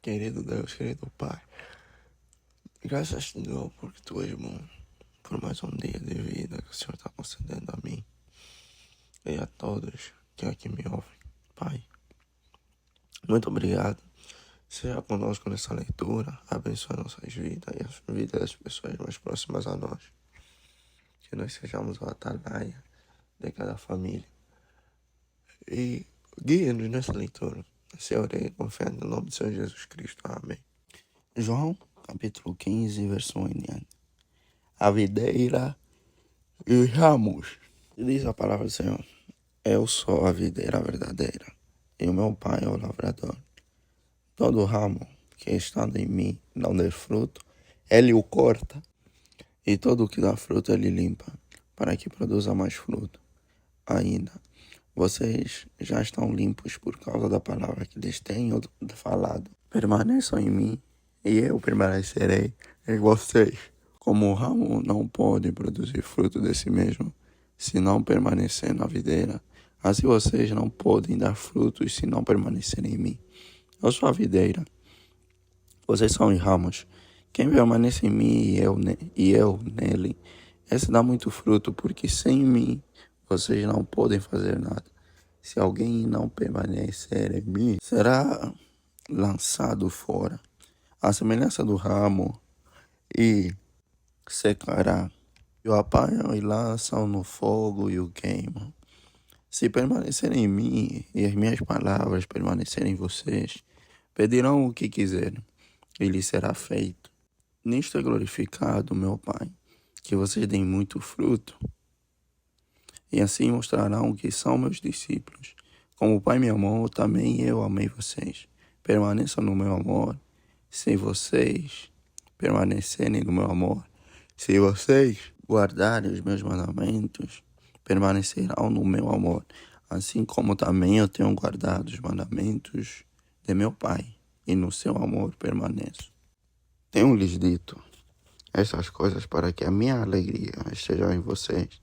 Querido Deus, querido Pai, graças te dou porque tu és bom, por mais um dia de vida que o Senhor está concedendo a mim e a todos que aqui me ouvem. Pai, muito obrigado. Seja conosco nessa leitura, abençoe nossas vidas e as vidas das pessoas mais próximas a nós. Que nós sejamos o atalaia de cada família. E guie-nos nessa leitura. Assim orei, confiando no nome do Senhor Jesus Cristo. Amém. João, capítulo 15, verso 1 em diante. A videira e os ramos. Diz a palavra do Senhor: eu sou a videira verdadeira, e o meu Pai é o lavrador. Todo ramo que estando em mim não der fruto, ele o corta, e todo o que dá fruto ele limpa, para que produza mais fruto ainda. Vocês já estão limpos por causa da palavra que lhes tenho falado. Permaneçam em mim, e eu permanecerei em vocês. Como o ramo não pode produzir fruto de si mesmo, se não permanecer na videira, assim vocês não podem dar frutos se não permanecerem em mim. Eu sou a videira, vocês são os ramos. Quem permanece em mim e eu nele, esse dá muito fruto, porque sem mim vocês não podem fazer nada. Se alguém não permanecer em mim, será lançado fora, à semelhança do ramo, e secará. E o apanham e lançam no fogo e o queimam. Se permanecerem em mim e as minhas palavras permanecerem em vocês, pedirão o que quiserem, e lhes será feito. Nisto é glorificado meu Pai, que vocês deem muito fruto, e assim mostrarão que são meus discípulos. Como o Pai me amou, também eu amei vocês. Permaneçam no meu amor. Se vocês permanecerem no meu amor, se vocês guardarem os meus mandamentos, permanecerão no meu amor, assim como também eu tenho guardado os mandamentos de meu Pai, e no seu amor permaneço. Tenho-lhes dito estas coisas para que a minha alegria esteja em vocês,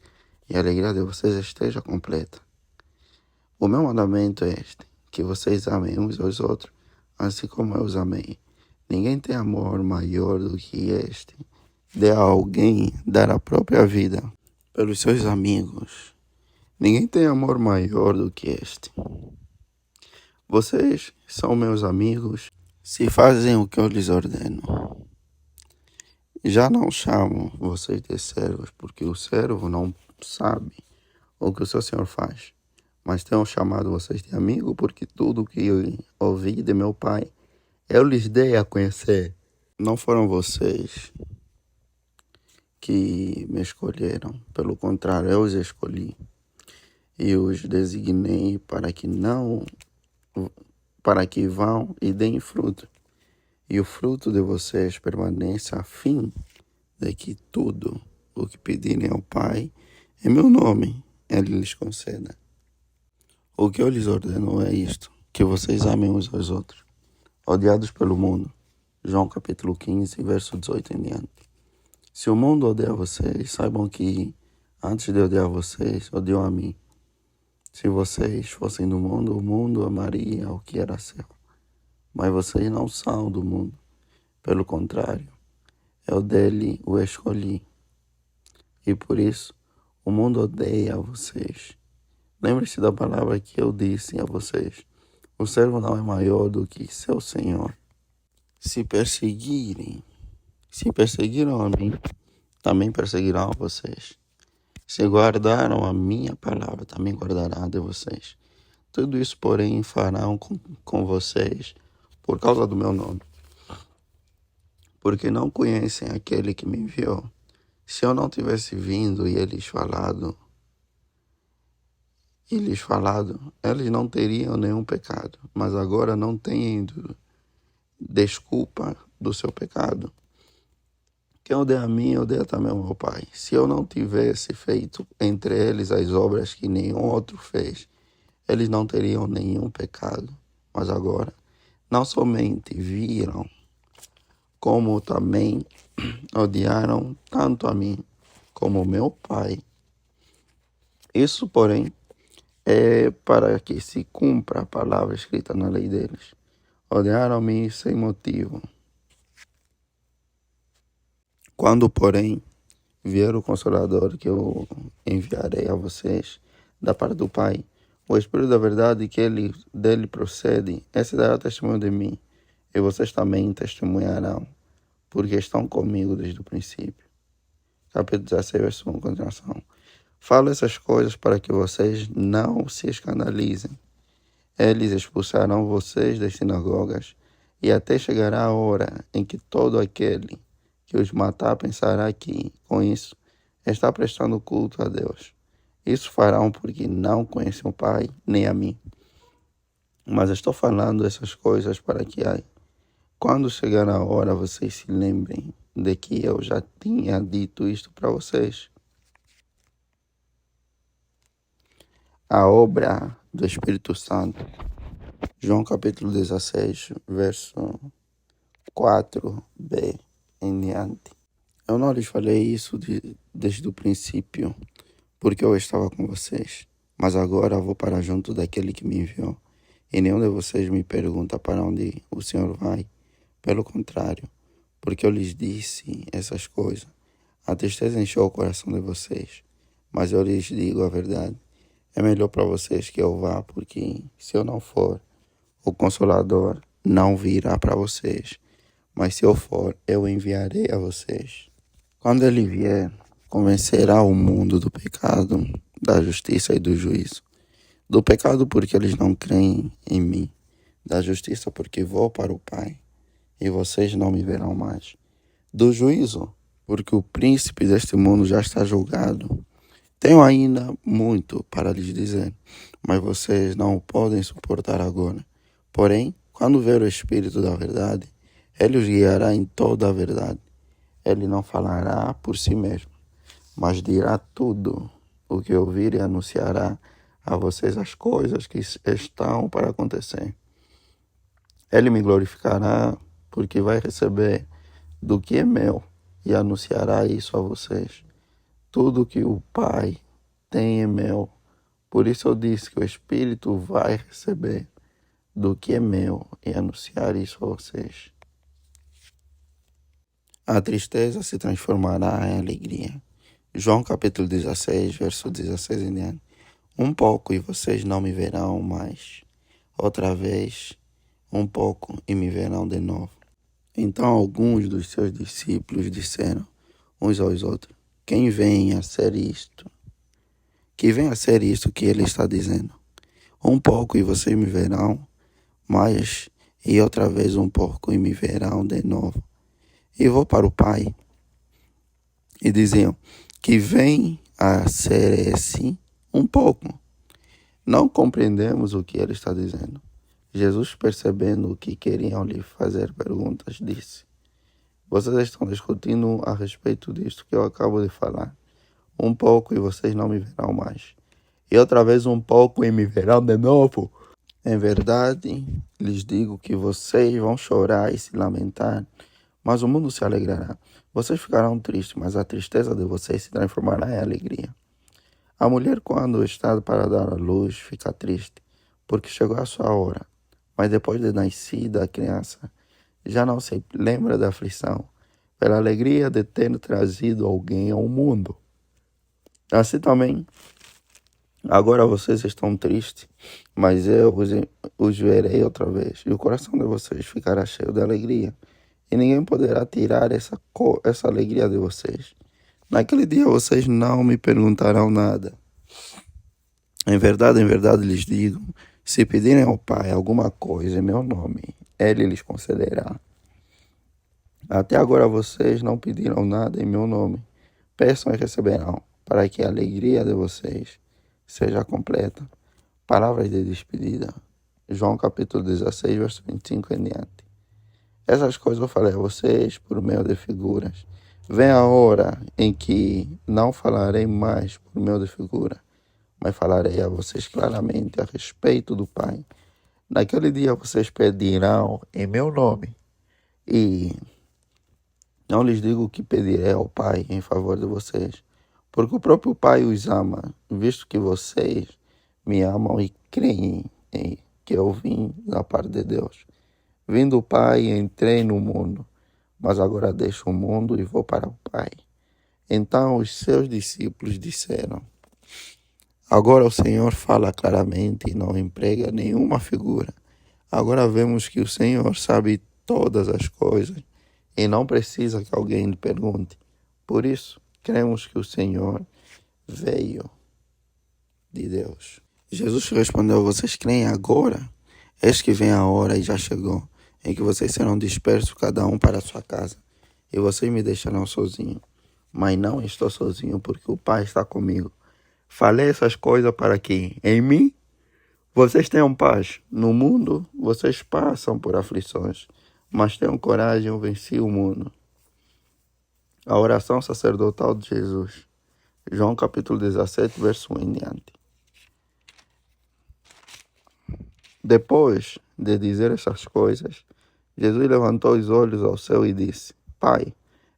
e a alegria de vocês esteja completa. O meu mandamento é este, que vocês amem uns aos outros, assim como eu os amei. Ninguém tem amor maior do que este, de alguém dar a própria vida pelos seus amigos. Ninguém tem amor maior do que este. Vocês são meus amigos se fazem o que eu lhes ordeno. Já não chamo vocês de servos, porque o servo não sabe o que o seu senhor faz. Mas tenho chamado vocês de amigo, porque tudo o que eu ouvi de meu Pai, eu lhes dei a conhecer. Não foram vocês que me escolheram, pelo contrário, eu os escolhi e os designei para que vão e deem fruto, e o fruto de vocês permaneça, a fim de que tudo o que pedirem ao Pai em meu nome, ele lhes conceda. O que eu lhes ordeno é isto, que vocês amem uns aos outros, odiados pelo mundo. João capítulo 15, verso 18 em diante. Se o mundo odeia vocês, saibam que, antes de odiar vocês, odiou a mim. Se vocês fossem do mundo, o mundo amaria o que era seu. Mas vocês não são do mundo. Pelo contrário, eu dele o escolhi. E por isso, o mundo odeia vocês. Lembre-se da palavra que eu disse a vocês. O servo não é maior do que seu senhor. Se perseguiram a mim, também perseguirão a vocês. Se guardaram a minha palavra, também guardarão a de vocês. Tudo isso, porém, farão com vocês por causa do meu nome, porque não conhecem aquele que me enviou. Se eu não tivesse vindo e lhes falado, eles não teriam nenhum pecado, mas agora não têm desculpa do seu pecado. Quem odeia a mim, odeia também o meu Pai. Se eu não tivesse feito entre eles as obras que nenhum outro fez, eles não teriam nenhum pecado. Mas agora, não somente viram, como também odiaram tanto a mim como o meu Pai. Isso, porém, é para que se cumpra a palavra escrita na lei deles. odiaram-me sem motivo. Quando, porém, vier o Consolador que eu enviarei a vocês da parte do Pai, o Espírito da verdade que dele procede, esse dará testemunho de mim, e vocês também testemunharão, porque estão comigo desde o princípio. Capítulo 16, verso 1, continuação. Falo essas coisas para que vocês não se escandalizem. Eles expulsarão vocês das sinagogas, e até chegará a hora em que todo aquele que os matar pensará que, com isso, está prestando culto a Deus. Isso farão porque não conhecem o Pai nem a mim. Mas estou falando essas coisas para que, quando chegar a hora, vocês se lembrem de que eu já tinha dito isto para vocês. A obra do Espírito Santo. João capítulo 16, verso 4b em diante. Eu não lhes falei isso desde o princípio, porque eu estava com vocês. Mas agora vou para junto daquele que me enviou. E nenhum de vocês me pergunta para onde o Senhor vai. Pelo contrário, porque eu lhes disse essas coisas, a tristeza encheu o coração de vocês. Mas eu lhes digo a verdade. É melhor para vocês que eu vá, porque se eu não for, o Consolador não virá para vocês. Mas se eu for, eu enviarei a vocês. Quando ele vier, convencerá o mundo do pecado, da justiça e do juízo. Do pecado porque eles não creem em mim. Da justiça porque vou para o Pai, e vocês não me verão mais. Do juízo porque o príncipe deste mundo já está julgado. Tenho ainda muito para lhes dizer, mas vocês não o podem suportar agora. Porém, quando vier o Espírito da verdade, ele os guiará em toda a verdade. Ele não falará por si mesmo, mas dirá tudo o que ouvir e anunciará a vocês as coisas que estão para acontecer. Ele me glorificará, porque vai receber do que é meu e anunciará isso a vocês. Tudo que o Pai tem é meu. Por isso eu disse que o Espírito vai receber do que é meu e anunciar isso a vocês. A tristeza se transformará em alegria. João capítulo 16, verso 16 em diante. Um pouco e vocês não me verão mais. Outra vez, um pouco e me verão de novo. Então alguns dos seus discípulos disseram uns aos outros: quem vem a ser isto? Que vem a ser isto que ele está dizendo? Um pouco e vocês me verão mais, e outra vez um pouco e me verão de novo. E vou para o Pai. E diziam: que vem a ser esse um pouco. Não compreendemos o que ele está dizendo. Jesus, percebendo que queriam lhe fazer perguntas, disse: vocês estão discutindo a respeito disto que eu acabo de falar. Um pouco e vocês não me verão mais. E outra vez um pouco e me verão de novo. Em verdade, lhes digo que vocês vão chorar e se lamentar, mas o mundo se alegrará. Vocês ficarão tristes, mas a tristeza de vocês se transformará em alegria. A mulher, quando está para dar à luz, fica triste, porque chegou a sua hora. Mas depois de nascida a criança, já não se lembra da aflição, pela alegria de ter trazido alguém ao mundo. Assim também, agora vocês estão tristes, mas eu os verei outra vez, e o coração de vocês ficará cheio de alegria, e ninguém poderá tirar essa alegria de vocês. Naquele dia vocês não me perguntarão nada. Em verdade lhes digo, se pedirem ao Pai alguma coisa em meu nome, Ele lhes concederá. Até agora vocês não pediram nada em meu nome. Peçam e receberão, para que a alegria de vocês seja completa. Palavras de despedida. João capítulo 16, verso 25 em diante. Essas coisas eu falei a vocês por meio de figuras. Vem a hora em que não falarei mais por meio de figura, mas falarei a vocês claramente a respeito do Pai. Naquele dia vocês pedirão em meu nome, e não lhes digo que pedirei ao Pai em favor de vocês, porque o próprio Pai os ama, visto que vocês me amam e creem em que eu vim da parte de Deus. Vim do Pai e entrei no mundo, mas agora deixo o mundo e vou para o Pai. Então os seus discípulos disseram: Agora o Senhor fala claramente e não emprega nenhuma figura. Agora vemos que o Senhor sabe todas as coisas e não precisa que alguém lhe pergunte. Por isso, cremos que o Senhor veio de Deus. Jesus respondeu: Vocês creem agora? Eis que vem a hora e já chegou, em que vocês serão dispersos cada um para a sua casa, e vocês me deixarão sozinho. Mas não estou sozinho, porque o Pai está comigo. Falei essas coisas para que, em mim, vocês tenham paz. No mundo, vocês passam por aflições, mas tenham coragem, eu venci o mundo. A oração sacerdotal de Jesus. João capítulo 17, verso 1 em diante. Depois de dizer essas coisas, Jesus levantou os olhos ao céu e disse: Pai,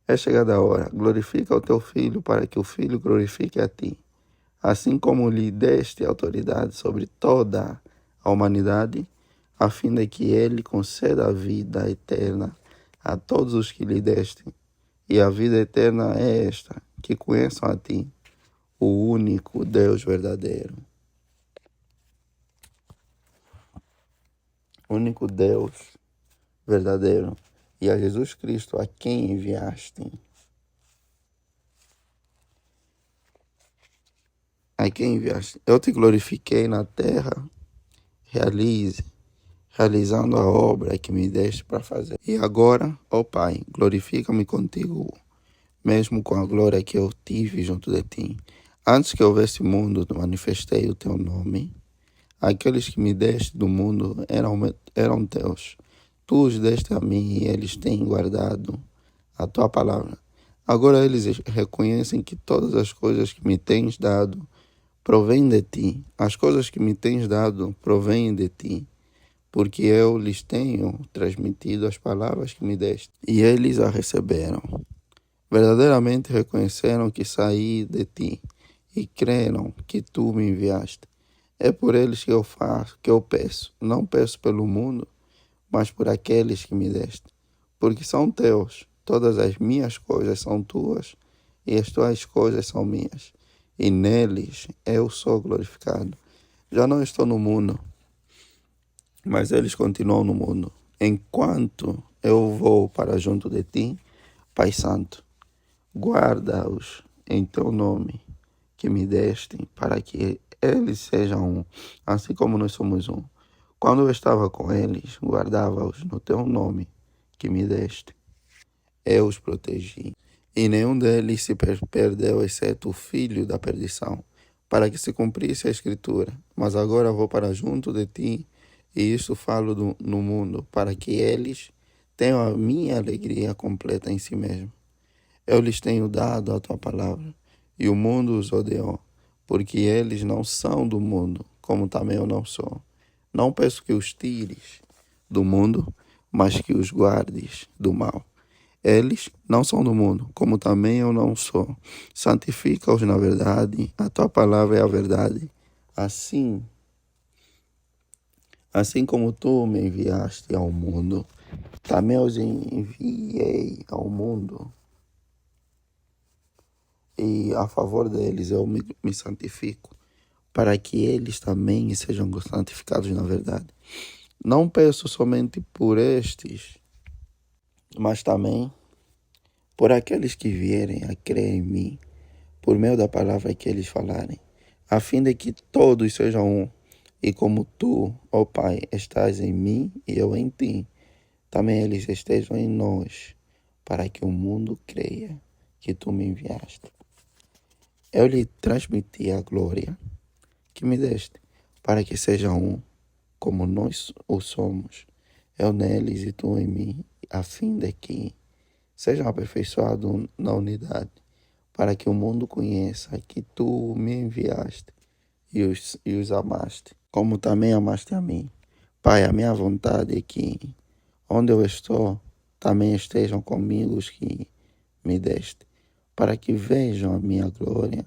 é chegada a hora, glorifica o teu Filho para que o Filho glorifique a ti. Assim como lhe deste autoridade sobre toda a humanidade, a fim de que ele conceda a vida eterna a todos os que lhe deste. E a vida eterna é esta, que conheçam a ti, o único Deus verdadeiro. Único Deus verdadeiro, e a Jesus Cristo a quem enviaste. A quem enviaste? Eu te glorifiquei na terra, realizando a obra que me deste para fazer. E agora, ó Pai, glorifica-me contigo, mesmo com a glória que eu tive junto de ti. Antes que houvesse mundo, manifestei o teu nome. Aqueles que me deste do mundo eram teus. Tu os deste a mim e eles têm guardado a tua palavra. Agora eles reconhecem que todas as coisas que me tens dado provêm de ti. As coisas que me tens dado provêm de ti, porque eu lhes tenho transmitido as palavras que me deste. E eles a receberam. Verdadeiramente reconheceram que saí de ti e creram que tu me enviaste. É por eles que eu peço. Não peço pelo mundo, mas por aqueles que me deste. Porque são teus. Todas as minhas coisas são tuas, e as tuas coisas são minhas. E neles eu sou glorificado. Já não estou no mundo, mas eles continuam no mundo. Enquanto eu vou para junto de ti, Pai Santo, guarda-os em teu nome que me deste, para que eles sejam um, assim como nós somos um. Quando eu estava com eles, guardava-os no teu nome que me deste. Eu os protegi. E nenhum deles se perdeu, exceto o filho da perdição, para que se cumprisse a Escritura. Mas agora vou para junto de ti, e isto falo no mundo, para que eles tenham a minha alegria completa em si mesmo. Eu lhes tenho dado a tua palavra, e o mundo os odiou, porque eles não são do mundo, como também eu não sou. Não peço que os tires do mundo, mas que os guardes do mal. Eles não são do mundo, como também eu não sou. Santifica-os na verdade, a tua palavra é a verdade. Assim como tu me enviaste ao mundo, também os enviei ao mundo. E a favor deles eu me santifico, para que eles também sejam santificados na verdade. Não peço somente por estes, mas também por aqueles que vierem a crer em mim, por meio da palavra que eles falarem, a fim de que todos sejam um, e como tu, ó Pai, estás em mim e eu em ti, também eles estejam em nós, para que o mundo creia que tu me enviaste. Eu lhe transmiti a glória que me deste, para que sejam um, como nós o somos, eu neles e tu em mim, a fim de que sejam aperfeiçoados na unidade, para que o mundo conheça que tu me enviaste e os amaste, como também amaste a mim. Pai, a minha vontade é que, onde eu estou, também estejam comigo os que me deste, para que vejam a minha glória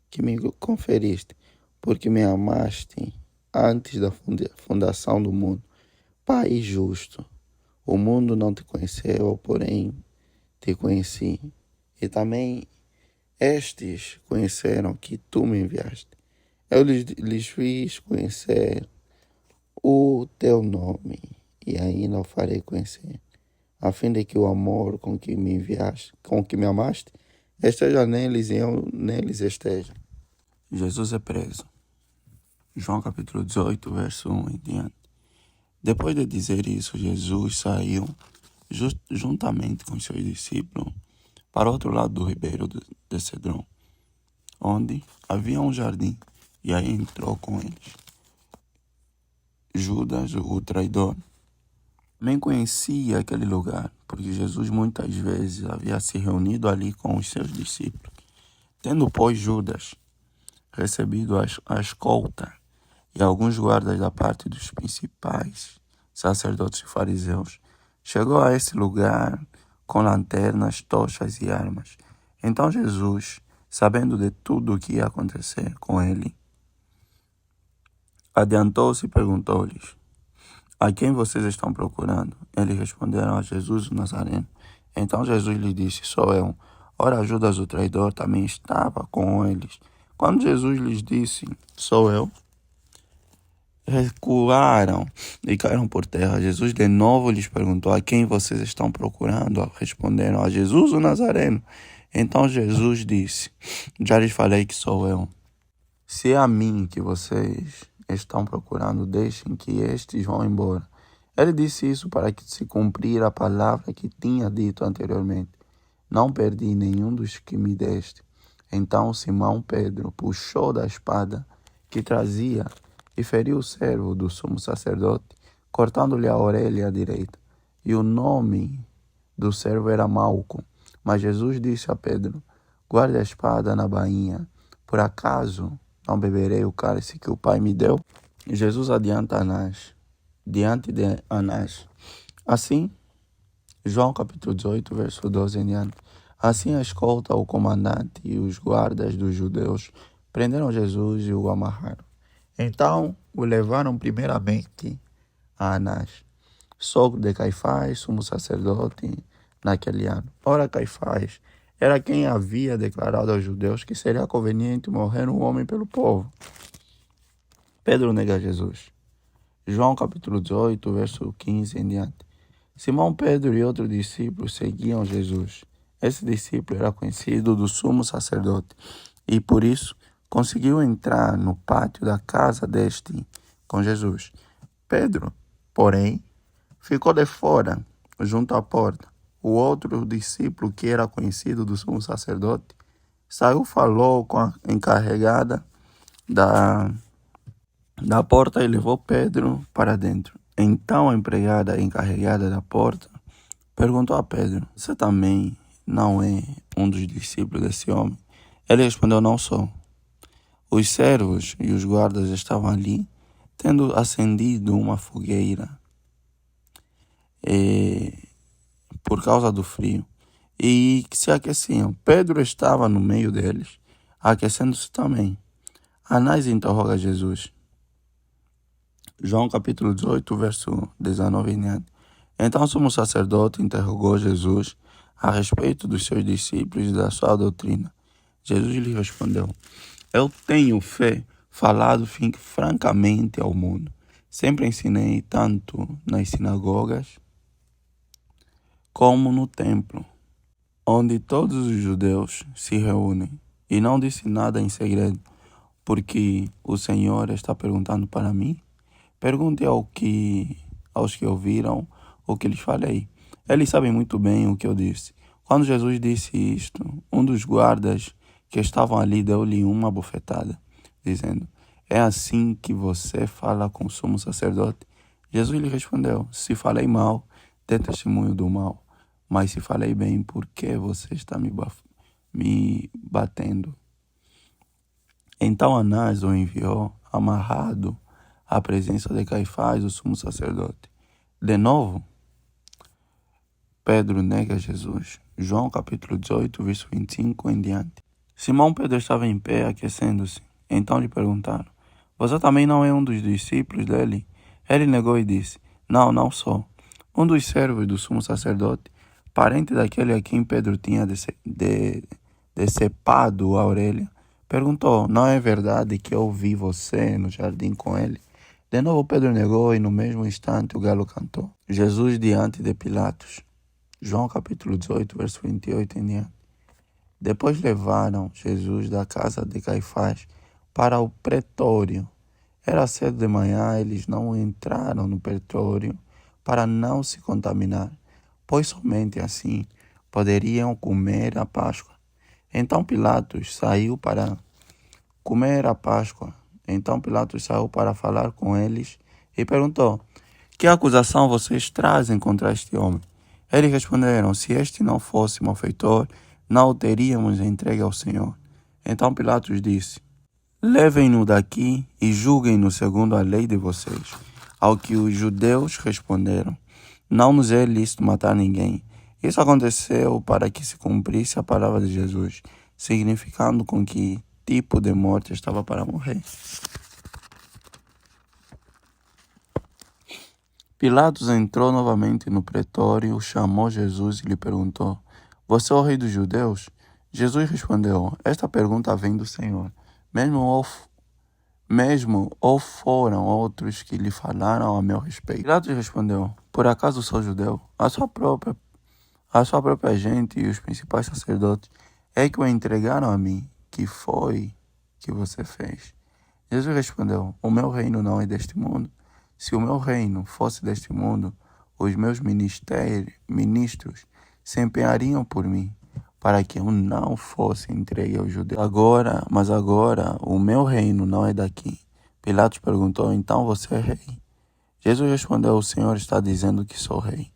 que me conferiste, porque me amaste antes da fundação do mundo. Pai justo, O mundo não te conheceu, porém te conheci. E também estes conheceram que tu me enviaste. Eu lhes fiz conhecer o teu nome, e ainda o farei conhecer, a fim de que o amor com que me enviaste, com que me amaste, esteja neles e eu neles esteja. Jesus é preso. João capítulo 18, verso 1 em diante. Depois de dizer isso, Jesus saiu juntamente com seus discípulos para outro lado do ribeiro de Cedron, onde havia um jardim, e aí entrou com eles. Judas, o traidor, nem conhecia aquele lugar, porque Jesus muitas vezes havia se reunido ali com os seus discípulos. Tendo, pois, Judas recebido a escolta e alguns guardas da parte dos principais sacerdotes e fariseus, chegou a esse lugar com lanternas, tochas e armas. Então Jesus, sabendo de tudo o que ia acontecer com ele, adiantou-se e perguntou-lhes: a quem vocês estão procurando? Eles responderam: a Jesus o Nazareno. Então Jesus lhe disse: sou eu. Ora, Judas o traidor também estava com eles. Quando Jesus lhes disse: sou eu, recuaram e caíram por terra. Jesus de novo lhes perguntou: a quem vocês estão procurando? Responderam: a Jesus o Nazareno. Então Jesus disse: já lhes falei que sou eu. Se é a mim que vocês estão procurando, deixem que estes vão embora. Ele disse isso para que se cumprir a palavra que tinha dito anteriormente: não perdi nenhum dos que me deste. Então Simão Pedro puxou da espada que trazia e feriu o servo do sumo sacerdote, cortando-lhe a orelha direita. E o nome do servo era Malco. Mas Jesus disse a Pedro: guarde a espada na bainha. Por acaso não beberei o cálice que o Pai me deu? Jesus diante de Anás. Assim, João capítulo 18, verso 12 em diante. Assim a escolta, o comandante e os guardas dos judeus prenderam Jesus e o amarraram. Então o levaram primeiramente a Anás, sogro de Caifás, sumo sacerdote naquele ano. Ora, Caifás era quem havia declarado aos judeus que seria conveniente morrer um homem pelo povo. Pedro nega Jesus. João capítulo 18, verso 15 em diante. Simão Pedro e outro discípulo seguiam Jesus. Esse discípulo era conhecido do sumo sacerdote e, por isso, conseguiu entrar no pátio da casa deste com Jesus. Pedro, porém, ficou de fora, junto à porta. O outro discípulo, que era conhecido do sumo sacerdote, saiu, falou com a encarregada da porta e levou Pedro para dentro. Então a empregada encarregada da porta perguntou a Pedro: você também não é um dos discípulos desse homem? Ele respondeu: não sou. Os servos e os guardas estavam ali, tendo acendido uma fogueira por causa do frio, e que se aqueciam. Pedro estava no meio deles, aquecendo-se também. Anás interroga Jesus. João capítulo 18, verso 19 em diante. Então o sumo sacerdote interrogou Jesus a respeito dos seus discípulos e da sua doutrina. Jesus lhe respondeu: eu tenho falado francamente ao mundo. Sempre ensinei tanto nas sinagogas como no templo, onde todos os judeus se reúnem, e não disse nada em segredo, porque o Senhor está perguntando para mim. Pergunte aos que ouviram o que lhes falei. Eles sabem muito bem o que eu disse. Quando Jesus disse isto, um dos guardas que estavam ali deu-lhe uma bofetada, dizendo: é assim que você fala com o sumo sacerdote? Jesus lhe respondeu: se falei mal, dê testemunho do mal. Mas se falei bem, por que você está me batendo? Então Anás o enviou amarrado à presença de Caifás, o sumo sacerdote. De novo, Pedro nega Jesus. João capítulo 18, verso 25 em diante. Simão Pedro estava em pé, aquecendo-se. Então lhe perguntaram: você também não é um dos discípulos dele? Ele negou e disse: não, não sou. Um dos servos do sumo sacerdote, parente daquele a quem Pedro tinha decepado a orelha, perguntou: não é verdade que eu vi você no jardim com ele? De novo Pedro negou e no mesmo instante o galo cantou. Jesus diante de Pilatos. João capítulo 18, verso 28 em diante. Depois levaram Jesus da casa de Caifás para o pretório. Era cedo de manhã, eles não entraram no pretório para não se contaminar, pois somente assim poderiam comer a Páscoa. Então Pilatos saiu para comer a Páscoa. Então Pilatos saiu para falar com eles e perguntou: que acusação vocês trazem contra este homem? Eles responderam: se este não fosse malfeitor, não o teríamos entregue ao Senhor. Então Pilatos disse: levem-no daqui e julguem-no segundo a lei de vocês. Ao que os judeus responderam: não nos é lícito matar ninguém. Isso aconteceu para que se cumprisse a palavra de Jesus, significando com que tipo de morte estava para morrer. Pilatos entrou novamente no pretório, chamou Jesus e lhe perguntou: você é o rei dos judeus? Jesus respondeu: esta pergunta vem do Senhor. Mesmo ou foram outros que lhe falaram a meu respeito. Pilatos respondeu: por acaso sou judeu? A sua própria gente e os principais sacerdotes é que o entregaram a mim. Que foi que você fez? Jesus respondeu: o meu reino não é deste mundo. Se o meu reino fosse deste mundo, os meus ministros se empenhariam por mim, para que eu não fosse entregue aos judeus. Mas agora, o meu reino não é daqui. Pilatos perguntou: então você é rei? Jesus respondeu: o Senhor está dizendo que sou rei.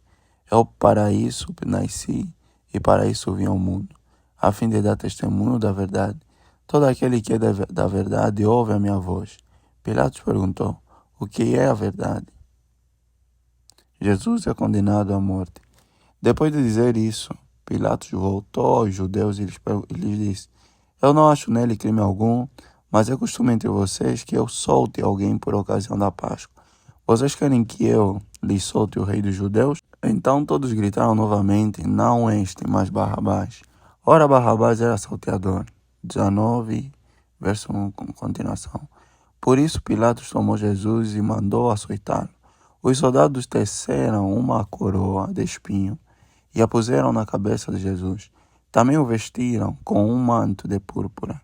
Eu para isso nasci e para isso vim ao mundo, a fim de dar testemunho da verdade. Todo aquele que é da verdade ouve a minha voz. Pilatos perguntou: o que é a verdade? Jesus é condenado à morte. Depois de dizer isso, Pilatos voltou aos judeus e lhes disse: eu não acho nele crime algum, mas é costume entre vocês que eu solte alguém por ocasião da Páscoa. Vocês querem que eu lhes solte o rei dos judeus? Então todos gritaram novamente: não este, mas Barrabás. Ora, Barrabás era salteador. 19, verso 1, com continuação. Por isso Pilatos tomou Jesus e mandou açoitá-lo. Os soldados teceram uma coroa de espinho e a puseram na cabeça de Jesus. Também o vestiram com um manto de púrpura.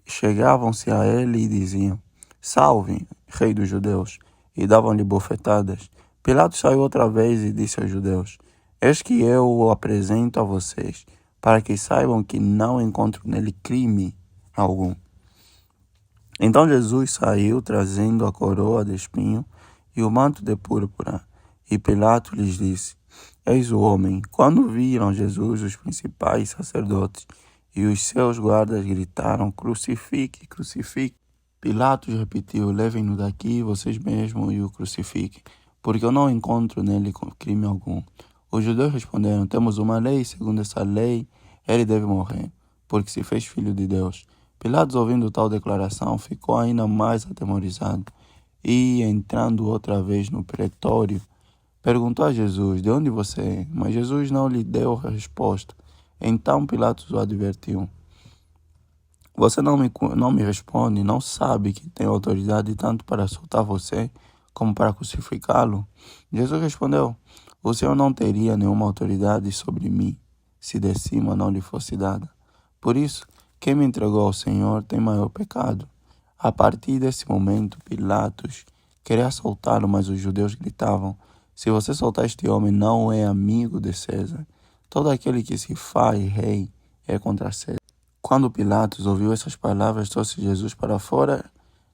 Chegavam-se a ele e diziam: salve, rei dos judeus, e davam-lhe bofetadas. Pilatos saiu outra vez e disse aos judeus: eis que eu o apresento a vocês, para que saibam que não encontro nele crime algum. Então Jesus saiu trazendo a coroa de espinho e o manto de púrpura. E Pilatos lhes disse: eis o homem. Quando viram Jesus, os principais sacerdotes e os seus guardas gritaram: crucifique, crucifique. Pilatos repetiu: levem-no daqui, vocês mesmos, e o crucifiquem, porque eu não encontro nele crime algum. Os judeus responderam: temos uma lei, segundo essa lei, ele deve morrer, porque se fez filho de Deus. Pilatos, ouvindo tal declaração, ficou ainda mais atemorizado e, entrando outra vez no pretório, perguntou a Jesus: de onde você é? Mas Jesus não lhe deu resposta. Então Pilatos o advertiu: você não me responde, não sabe que tenho autoridade tanto para soltar você como para crucificá-lo? Jesus respondeu: o Senhor não teria nenhuma autoridade sobre mim se de cima não lhe fosse dada. Por isso, quem me entregou ao Senhor tem maior pecado. A partir desse momento, Pilatos queria soltá-lo, mas os judeus gritavam: se você soltar este homem, não é amigo de César. Todo aquele que se faz rei é contra César. Quando Pilatos ouviu essas palavras, trouxe Jesus para fora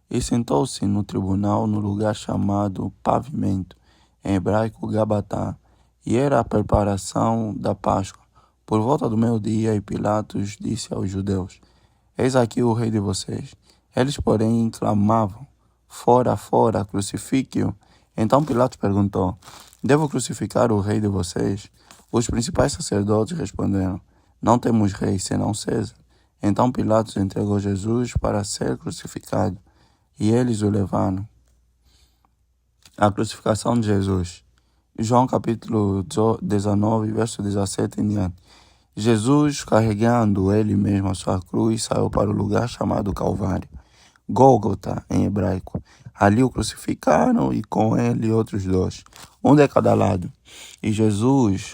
e sentou-se no tribunal no lugar chamado Pavimento, em hebraico Gabatá, e era a preparação da Páscoa. Por volta do meio-dia, e Pilatos disse aos judeus: eis aqui o rei de vocês. Eles, porém, clamavam: fora, fora, crucifique-o. Então Pilatos perguntou: devo crucificar o rei de vocês? Os principais sacerdotes responderam: não temos rei senão César. Então Pilatos entregou Jesus para ser crucificado, e eles o levaram. A crucificação de Jesus. João capítulo 19, verso 17 em diante. Jesus, carregando ele mesmo a sua cruz, saiu para o lugar chamado Calvário, Gólgota em hebraico. Ali o crucificaram e com ele outros dois, um de cada lado, e Jesus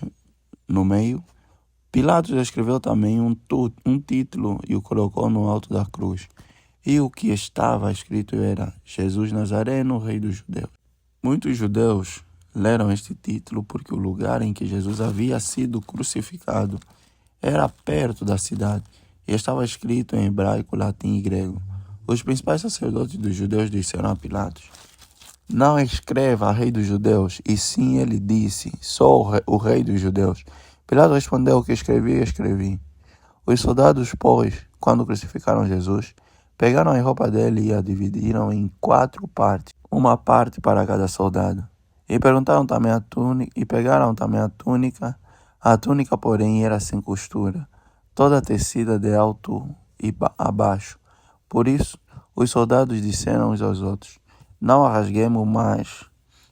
no meio. Pilatos escreveu também um título e o colocou no alto da cruz. E o que estava escrito era: Jesus Nazareno, Rei dos Judeus. Muitos judeus leram este título porque o lugar em que Jesus havia sido crucificado era perto da cidade e estava escrito em hebraico, latim e grego. Os principais sacerdotes dos judeus disseram a Pilatos: não escreva Rei dos Judeus, e sim ele disse: sou o Rei dos Judeus. Pilatos respondeu: o que escrevi. Os soldados, pois, quando crucificaram Jesus, pegaram a roupa dele e a dividiram em 4 partes, uma parte para cada soldado. E pegaram também a túnica. A túnica, porém, era sem costura, toda tecida de alto e abaixo. Por isso, os soldados disseram uns aos outros: não a rasguemos, mas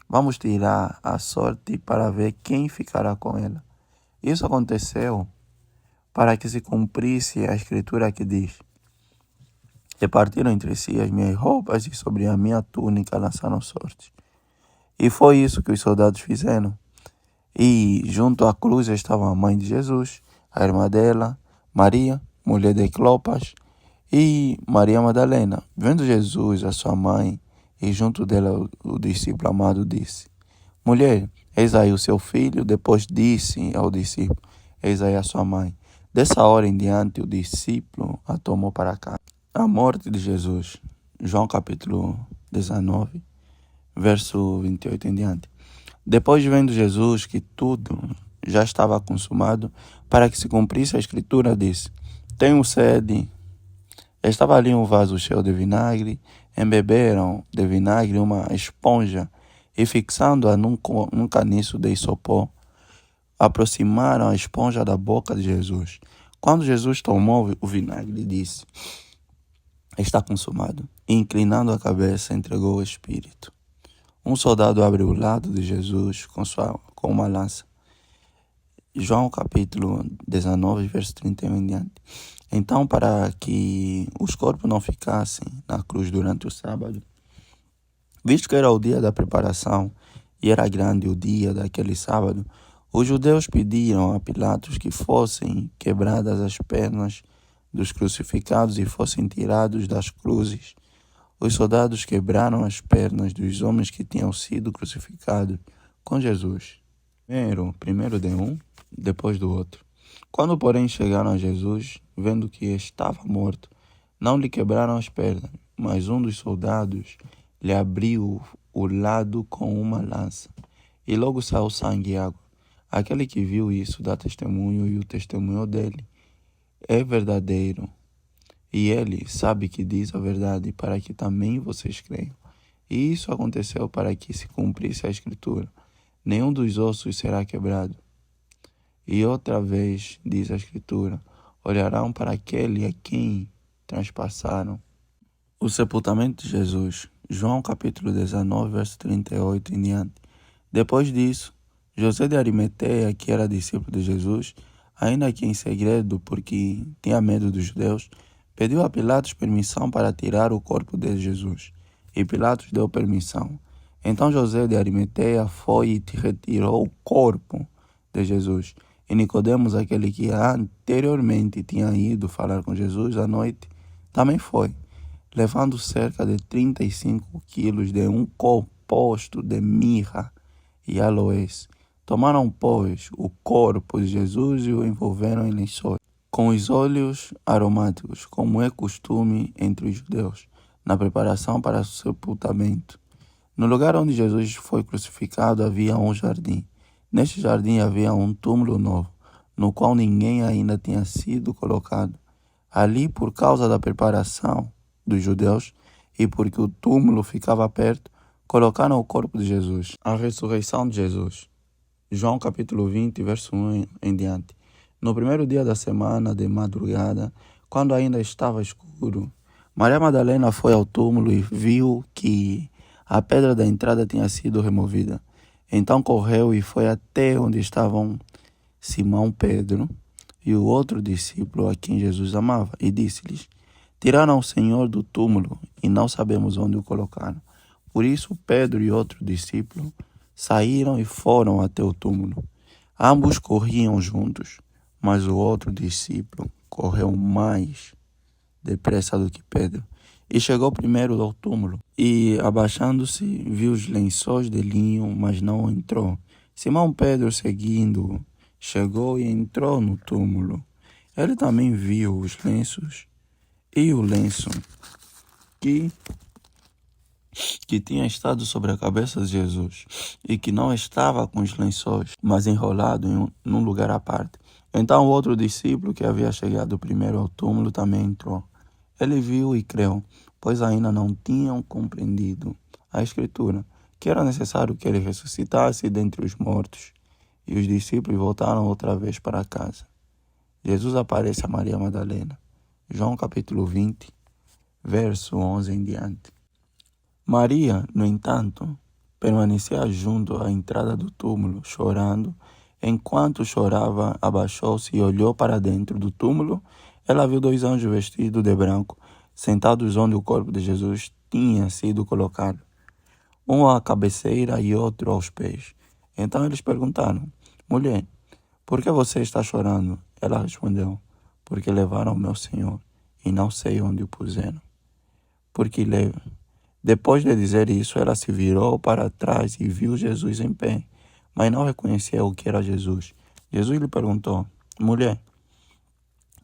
vamos tirar a sorte para ver quem ficará com ela. Isso aconteceu para que se cumprisse a escritura que diz: repartiram entre si as minhas roupas e sobre a minha túnica lançaram sorte. E foi isso que os soldados fizeram. E junto à cruz estava a mãe de Jesus, a irmã dela, Maria, mulher de Clopas, e Maria Madalena. Vendo Jesus, a sua mãe, e junto dela o discípulo amado, disse: mulher, eis aí o seu filho. Depois disse ao discípulo: eis aí a sua mãe. Dessa hora em diante o discípulo a tomou para casa. A morte de Jesus. João capítulo 19, verso 28 em diante. Depois, vendo Jesus que tudo já estava consumado, para que se cumprisse a escritura, disse: tenho sede. Estava ali um vaso cheio de vinagre. Embeberam de vinagre uma esponja e, fixando-a num caniço de isopor, aproximaram a esponja da boca de Jesus. Quando Jesus tomou o vinagre, disse: está consumado. E, inclinando a cabeça, entregou o Espírito. Um soldado abre o lado de Jesus com uma lança. João capítulo 19, verso 31 em diante. Então, para que os corpos não ficassem na cruz durante o sábado, visto que era o dia da preparação e era grande o dia daquele sábado, os judeus pediram a Pilatos que fossem quebradas as pernas dos crucificados e fossem tirados das cruzes. Os soldados quebraram as pernas dos homens que tinham sido crucificados com Jesus. Primeiro de um, depois do outro. Quando, porém, chegaram a Jesus, vendo que estava morto, não lhe quebraram as pernas, mas um dos soldados lhe abriu o lado com uma lança, e logo saiu sangue e água. Aquele que viu isso dá testemunho, e o testemunho dele é verdadeiro. E ele sabe que diz a verdade, para que também vocês creiam. E isso aconteceu para que se cumprisse a Escritura: nenhum dos ossos será quebrado. E outra vez, diz a Escritura: olharão para aquele a quem transpassaram. O sepultamento de Jesus. João capítulo 19, verso 38 em diante. Depois disso, José de Arimateia, que era discípulo de Jesus, ainda que em segredo, porque tinha medo dos judeus, pediu a Pilatos permissão para tirar o corpo de Jesus. E Pilatos deu permissão. Então José de Arimateia foi e retirou o corpo de Jesus. E Nicodemos, aquele que anteriormente tinha ido falar com Jesus à noite, também foi, levando cerca de 35 quilos de um composto de mirra e aloés. Tomaram, pois, o corpo de Jesus e o envolveram em lençóis, com os óleos aromáticos, como é costume entre os judeus, na preparação para o sepultamento. No lugar onde Jesus foi crucificado havia um jardim. Neste jardim havia um túmulo novo, no qual ninguém ainda tinha sido colocado. Ali, por causa da preparação dos judeus e porque o túmulo ficava perto, colocaram o corpo de Jesus. A ressurreição de Jesus. João capítulo 20, verso 1 em diante. No primeiro dia da semana, de madrugada, quando ainda estava escuro, Maria Madalena foi ao túmulo e viu que a pedra da entrada tinha sido removida. Então correu e foi até onde estavam Simão Pedro e o outro discípulo a quem Jesus amava, e disse-lhes: Tiraram o Senhor do túmulo e não sabemos onde o colocaram. Por isso Pedro e outro discípulo saíram e foram até o túmulo. Ambos corriam juntos, mas o outro discípulo correu mais depressa do que Pedro, e chegou primeiro ao túmulo. E, abaixando-se, viu os lençóis de linho, mas não entrou. Simão Pedro, seguindo-o, chegou e entrou no túmulo. Ele também viu os lenços e o lenço que tinha estado sobre a cabeça de Jesus, e que não estava com os lençóis, mas enrolado num lugar à parte. Então o outro discípulo que havia chegado primeiro ao túmulo também entrou. Ele viu e creu, pois ainda não tinham compreendido a Escritura, que era necessário que ele ressuscitasse dentre os mortos. E os discípulos voltaram outra vez para casa. Jesus aparece a Maria Madalena. João capítulo 20, verso 11 em diante. Maria, no entanto, permanecia junto à entrada do túmulo, chorando. Enquanto chorava, abaixou-se e olhou para dentro do túmulo. Ela viu 2 anjos vestidos de branco, sentados onde o corpo de Jesus tinha sido colocado, um à cabeceira e outro aos pés. Então eles perguntaram: Mulher, por que você está chorando? Ela respondeu: Porque levaram o meu Senhor e não sei onde o puseram. Depois de dizer isso, ela se virou para trás e viu Jesus em pé, mas não reconheceu que era Jesus. Jesus lhe perguntou: Mulher,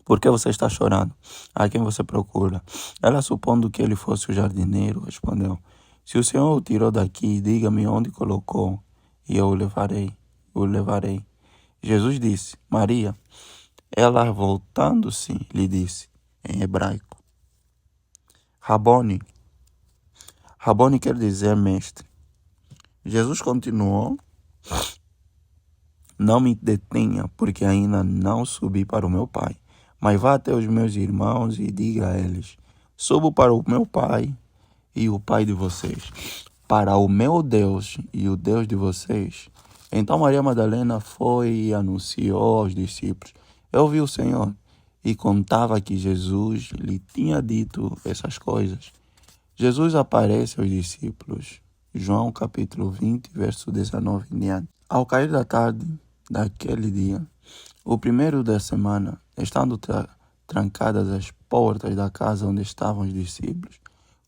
por que você está chorando? A quem você procura? Ela, supondo que ele fosse o jardineiro, respondeu: Se o Senhor o tirou daqui, diga-me onde colocou, e eu o levarei. Jesus disse: Maria. Ela, voltando-se, lhe disse, em hebraico: Rabone. Rabone quer dizer mestre. Jesus continuou: Não me detenha, porque ainda não subi para o meu Pai. Mas vá até os meus irmãos e diga a eles: Subo para o meu Pai e o Pai de vocês, para o meu Deus e o Deus de vocês. Então Maria Madalena foi e anunciou aos discípulos: Eu vi o Senhor, e contava que Jesus lhe tinha dito essas coisas. Jesus aparece aos discípulos. João capítulo 20, verso 19 em diante. Ao cair da tarde daquele dia, o primeiro da semana, estando trancadas as portas da casa onde estavam os discípulos,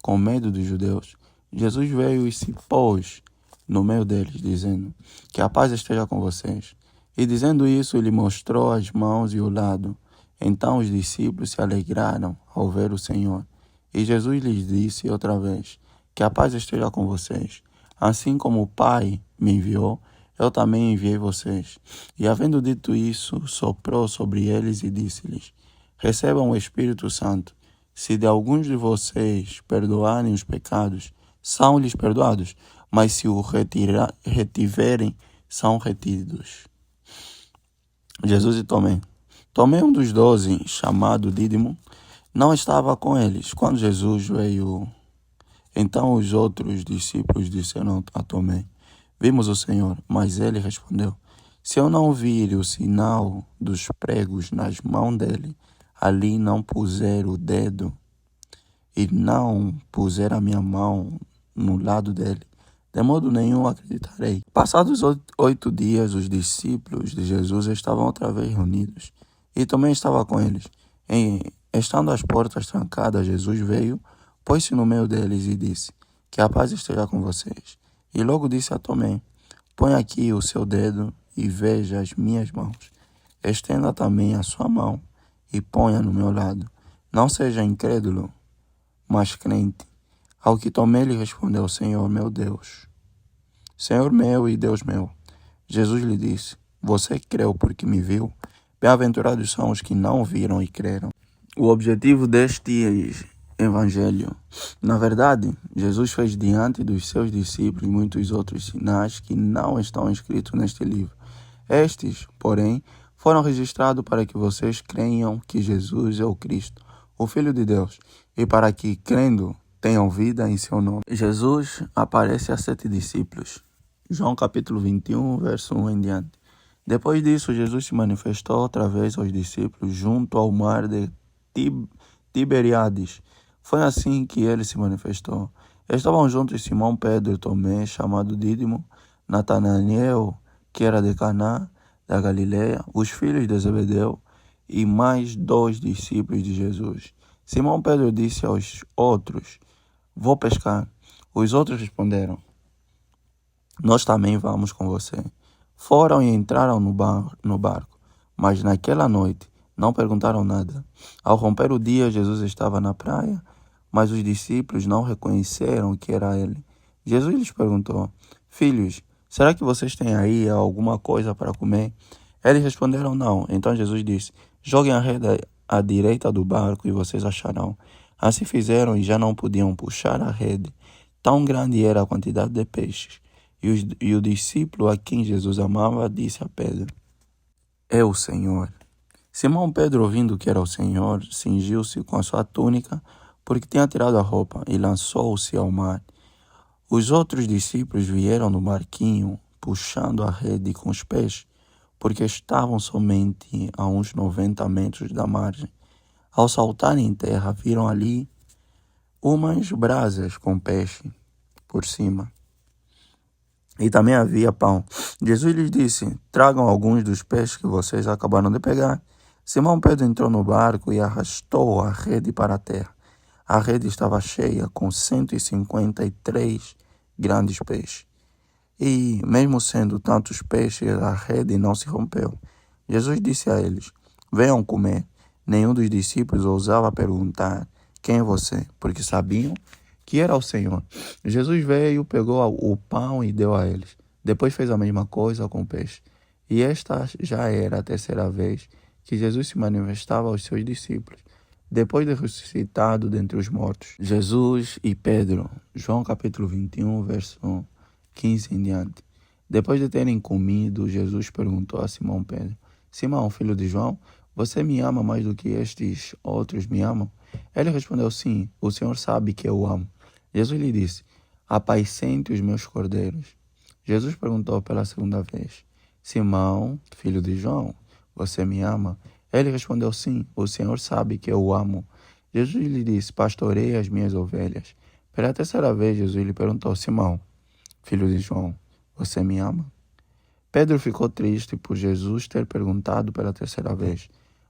com medo dos judeus, Jesus veio e se pôs no meio deles, dizendo: Que a paz esteja com vocês. E dizendo isso, ele mostrou as mãos e o lado. Então os discípulos se alegraram ao ver o Senhor. E Jesus lhes disse outra vez: Que a paz esteja com vocês. Assim como o Pai me enviou, eu também enviei vocês. E havendo dito isso, soprou sobre eles e disse-lhes: Recebam o Espírito Santo. Se de alguns de vocês perdoarem os pecados, são-lhes perdoados. Mas se o retiverem, são retidos. Jesus e Tomé. Tomé, um dos 12, chamado Dídimo, não estava com eles quando Jesus veio. Então os outros discípulos disseram a Tomé: Vimos o Senhor. Mas ele respondeu: Se eu não vir o sinal dos pregos nas mãos dele, ali não puser o dedo e não puser a minha mão no lado dele, de modo nenhum acreditarei. Passados 8 dias, os discípulos de Jesus estavam outra vez reunidos, e Tomé estava com eles. Estando as portas trancadas, Jesus veio, pôs-se no meio deles e disse: Que a paz esteja com vocês. E logo disse a Tomé: Põe aqui o seu dedo e veja as minhas mãos. Estenda também a sua mão e ponha no meu lado. Não seja incrédulo, mas crente. Ao que Tomé lhe respondeu: Senhor meu Deus, Senhor meu e Deus meu. Jesus lhe disse: Você creu porque me viu? Bem-aventurados são os que não viram e creram. O objetivo deste evangelho: na verdade, Jesus fez diante dos seus discípulos muitos outros sinais que não estão escritos neste livro. Estes, porém, foram registrados para que vocês creiam que Jesus é o Cristo, o Filho de Deus, e para que, crendo, tenham vida em seu nome. Jesus aparece a 7 discípulos. João capítulo 21, verso 1 em diante. Depois disso, Jesus se manifestou outra vez aos discípulos junto ao mar de Tiberíades. Foi assim que ele se manifestou. Estavam juntos Simão Pedro e Tomé, chamado Dídimo, Natanael, que era de Caná, da Galileia, os filhos de Zebedeu, e mais 2 discípulos de Jesus. Simão Pedro disse aos outros: Vou pescar. Os outros responderam: Nós também vamos com você. Foram e entraram no barco, mas naquela noite não perguntaram nada. Ao romper o dia, Jesus estava na praia, mas os discípulos não reconheceram que era ele. Jesus lhes perguntou: Filhos, será que vocês têm aí alguma coisa para comer? Eles responderam: Não. Então Jesus disse: Joguem a rede à direita do barco e vocês acharão. Assim fizeram e já não podiam puxar a rede. Tão grande era a quantidade de peixes. E o discípulo a quem Jesus amava disse a Pedro: É o Senhor. Simão Pedro, ouvindo que era o Senhor, cingiu-se com a sua túnica, porque tinha tirado a roupa, e lançou-se ao mar. Os outros discípulos vieram no barquinho, puxando a rede com os peixes, porque estavam somente a uns 90 metros da margem. Ao saltarem em terra, viram ali umas brasas com peixe por cima. E também havia pão. Jesus lhes disse: Tragam alguns dos peixes que vocês acabaram de pegar. Simão Pedro entrou no barco e arrastou a rede para a terra. A rede estava cheia com 153 grandes peixes. E, mesmo sendo tantos peixes, a rede não se rompeu. Jesus disse a eles: Venham comer. Nenhum dos discípulos ousava perguntar: Quem é você? Porque sabiam que era o Senhor. Jesus veio, pegou o pão e deu a eles. Depois fez a mesma coisa com o peixe. E esta já era a terceira vez que Jesus se manifestava aos seus discípulos, depois de ressuscitado dentre os mortos. Jesus e Pedro. João capítulo 21, verso 15 em diante. Depois de terem comido, Jesus perguntou a Simão Pedro: Simão, filho de João, você me ama mais do que estes outros me amam? Ele respondeu: Sim, o Senhor sabe que eu o amo. Jesus lhe disse: Apacente os meus cordeiros. Jesus perguntou pela segunda vez: Simão, filho de João, você me ama? Ele respondeu: Sim, o Senhor sabe que eu o amo. Jesus lhe disse: Pastoreie as minhas ovelhas. Pela terceira vez, Jesus lhe perguntou: Simão, filho de João, você me ama? Pedro ficou triste por Jesus ter perguntado pela terceira vez: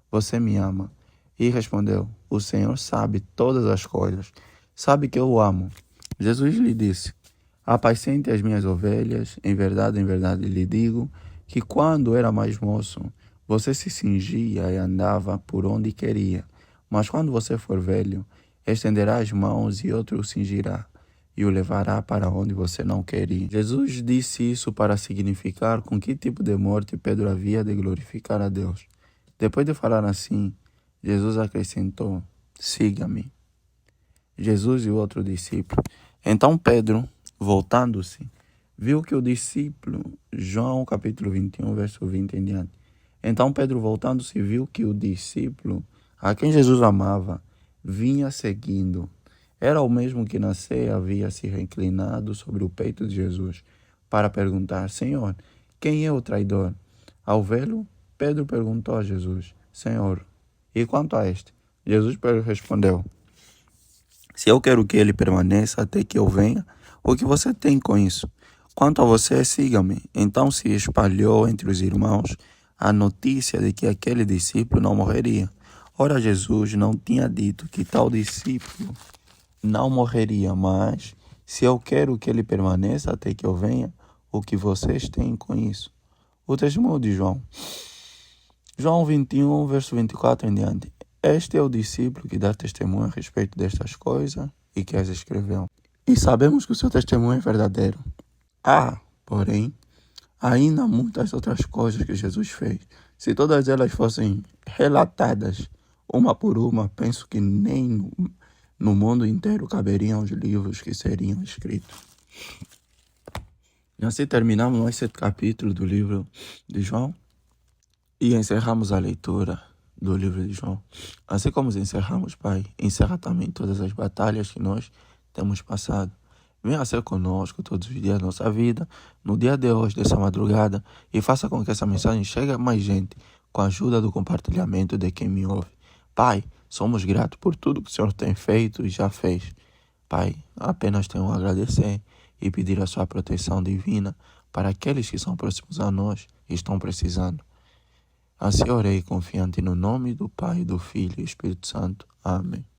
Você me ama? E respondeu: O Senhor sabe todas as coisas. Sabe que eu o amo. Jesus lhe disse: Apacente as minhas ovelhas. Em verdade lhe digo que quando era mais moço, você se cingia e andava por onde queria. Mas quando você for velho, estenderá as mãos e outro o cingirá e o levará para onde você não quer ir. Jesus disse isso para significar com que tipo de morte Pedro havia de glorificar a Deus. Depois de falar assim, Jesus acrescentou: Siga-me. Jesus e o outro discípulo. Então Pedro, voltando-se, viu que o discípulo, João capítulo 21, verso 20 em diante. Então Pedro, voltando-se, viu que o discípulo, a quem Jesus amava, vinha seguindo. Era o mesmo que na ceia havia se reclinado sobre o peito de Jesus, para perguntar: Senhor, quem é o traidor? Ao vê-lo, Pedro perguntou a Jesus: Senhor, e quanto a este? Jesus respondeu: Se eu quero que ele permaneça até que eu venha, o que você tem com isso? Quanto a você, siga-me. Então se espalhou entre os irmãos a notícia de que aquele discípulo não morreria. Ora, Jesus não tinha dito que tal discípulo não morreria, mas se eu quero que ele permaneça até que eu venha, o que vocês têm com isso? O testemunho de João. João 21, verso 24 em diante. Este é o discípulo que dá testemunho a respeito destas coisas e que as escreveu. E sabemos que o seu testemunho é verdadeiro. Porém, ainda muitas outras coisas que Jesus fez. Se todas elas fossem relatadas, uma por uma, penso que nem no mundo inteiro caberiam os livros que seriam escritos. E assim terminamos esse capítulo do livro de João e encerramos a leitura do livro de João. Assim como encerramos, Pai, encerra também todas as batalhas que nós temos passado. Venha ser conosco todos os dias da nossa vida, no dia de hoje, dessa madrugada, e faça com que essa mensagem chegue a mais gente, com a ajuda do compartilhamento de quem me ouve. Pai, somos gratos por tudo que o Senhor tem feito e já fez. Pai, apenas tenho a agradecer e pedir a sua proteção divina para aqueles que são próximos a nós e estão precisando. Assim orei confiante no nome do Pai, do Filho e do Espírito Santo. Amém.